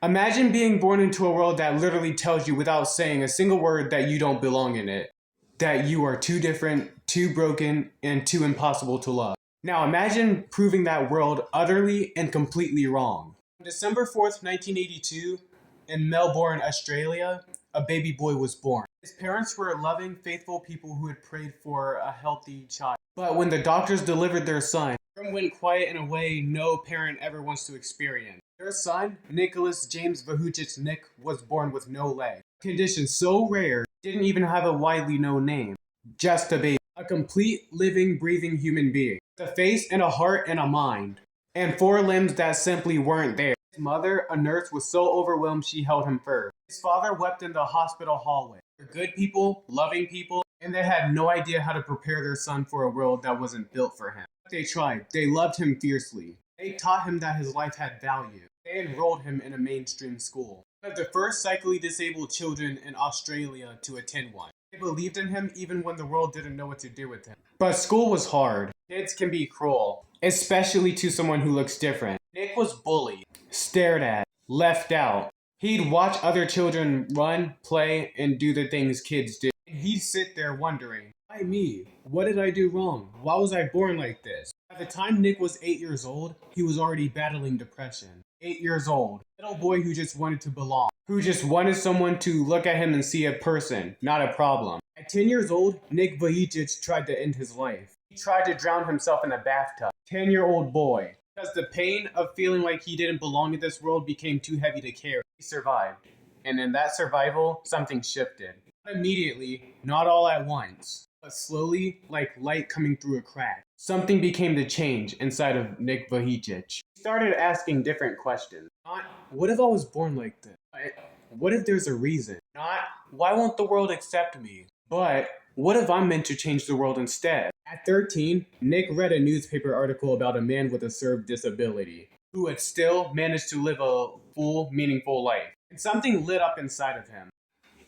Imagine being born into a world that literally tells you without saying a single word that you don't belong in it, that you are too different, too broken, and too impossible to love. Now imagine proving that world utterly and completely wrong. On December 4th, 1982, in Melbourne, Australia, a baby boy was born. His parents were loving, faithful people who had prayed for a healthy child. But when the doctors delivered their son, the room went quiet in a way no parent ever wants to experience. Their son, Nicholas James Vujicic Nick, was born with no legs. A condition so rare, didn't even have a widely known name. Just a baby. A complete, living, breathing human being. With a face and a heart and a mind. And 4 limbs that simply weren't there. His mother, a nurse, was so overwhelmed she held him first. His father wept in the hospital hallway. They're good people, loving people, and they had no idea how to prepare their son for a world that wasn't built for him. They tried. They loved him fiercely. They taught him that his life had value. They enrolled him in a mainstream school. One of the first psychically disabled children in Australia to attend one. They believed in him even when the world didn't know what to do with him. But school was hard. Kids can be cruel, especially to someone who looks different. Nick was bullied, stared at, left out. He'd watch other children run, play, and do the things kids do. And he'd sit there wondering, why me? What did I do wrong? Why was I born like this? By the time Nick was 8 years old, he was already battling depression. 8 years old. Little boy who just wanted to belong. Who just wanted someone to look at him and see a person, not a problem. At 10 years old, Nick Vujicic tried to end his life. He tried to drown himself in a bathtub. 10-year-old boy. Because the pain of feeling like he didn't belong in this world became too heavy to carry. He survived. And in that survival, something shifted. Not immediately, not all at once, but slowly, like light coming through a crack. Something became the change inside of Nick Vujicic. He started asking different questions. Not, what if I was born like this? What if there's a reason? Not, why won't the world accept me? But, what if I'm meant to change the world instead? At 13, Nick read a newspaper article about a man with a served disability who had still managed to live a full, meaningful life. And something lit up inside of him.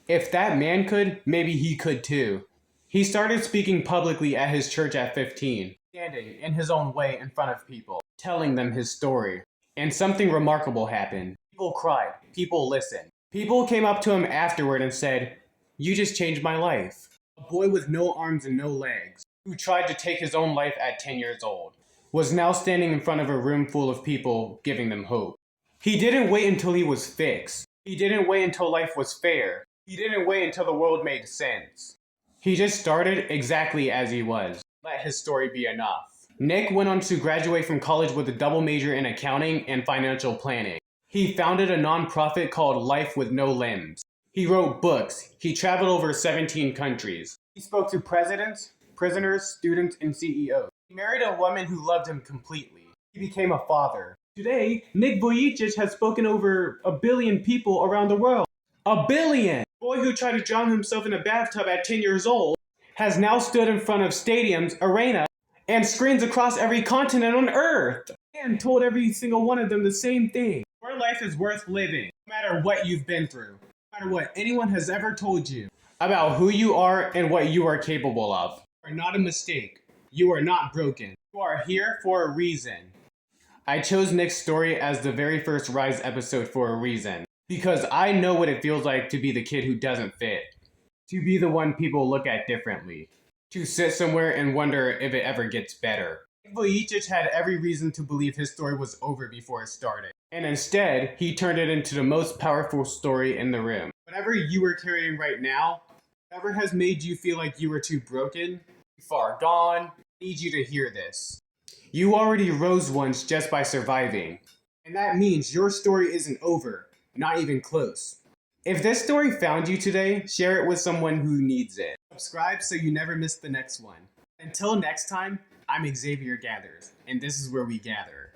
If that man could, maybe he could too. He started speaking publicly at his church at 15, standing in his own way in front of people, telling them his story. And something remarkable happened. People cried. People listened. People came up to him afterward and said, "You just changed my life." A boy with no arms and no legs, who tried to take his own life at 10 years old, was now standing in front of a room full of people giving them hope. He didn't wait until he was fixed. He didn't wait until life was fair. He didn't wait until the world made sense. He just started exactly as he was. Let his story be enough. Nick went on to graduate from college with a double major in accounting and financial planning. He founded a nonprofit called Life with No Limbs. He wrote books. He traveled over 17 countries. He spoke to presidents, prisoners, students, and CEOs. He married a woman who loved him completely. He became a father. Today, Nick Vujicic has spoken over 1 billion people around the world. 1 billion! The boy who tried to drown himself in a bathtub at 10 years old has now stood in front of stadiums, arenas, and screens across every continent on Earth and told every single one of them the same thing. Your life is worth living, no matter what you've been through, no matter what anyone has ever told you about who you are and what you are capable of. You are not a mistake. You are not broken. You are here for a reason. I chose Nick's story as the very first Rise episode for a reason. Because I know what it feels like to be the kid who doesn't fit. To be the one people look at differently. To sit somewhere and wonder if it ever gets better. Nick Vujicic had every reason to believe his story was over before it started. And instead, he turned it into the most powerful story in the room. Whatever you are carrying right now, whatever has made you feel like you were too broken, too far gone, I need you to hear this. You already rose once just by surviving. And that means your story isn't over. Not even close. If this story found you today, share it with someone who needs it. Subscribe so you never miss the next one. Until next time, I'm Xavier Gathers, and this is where we gather.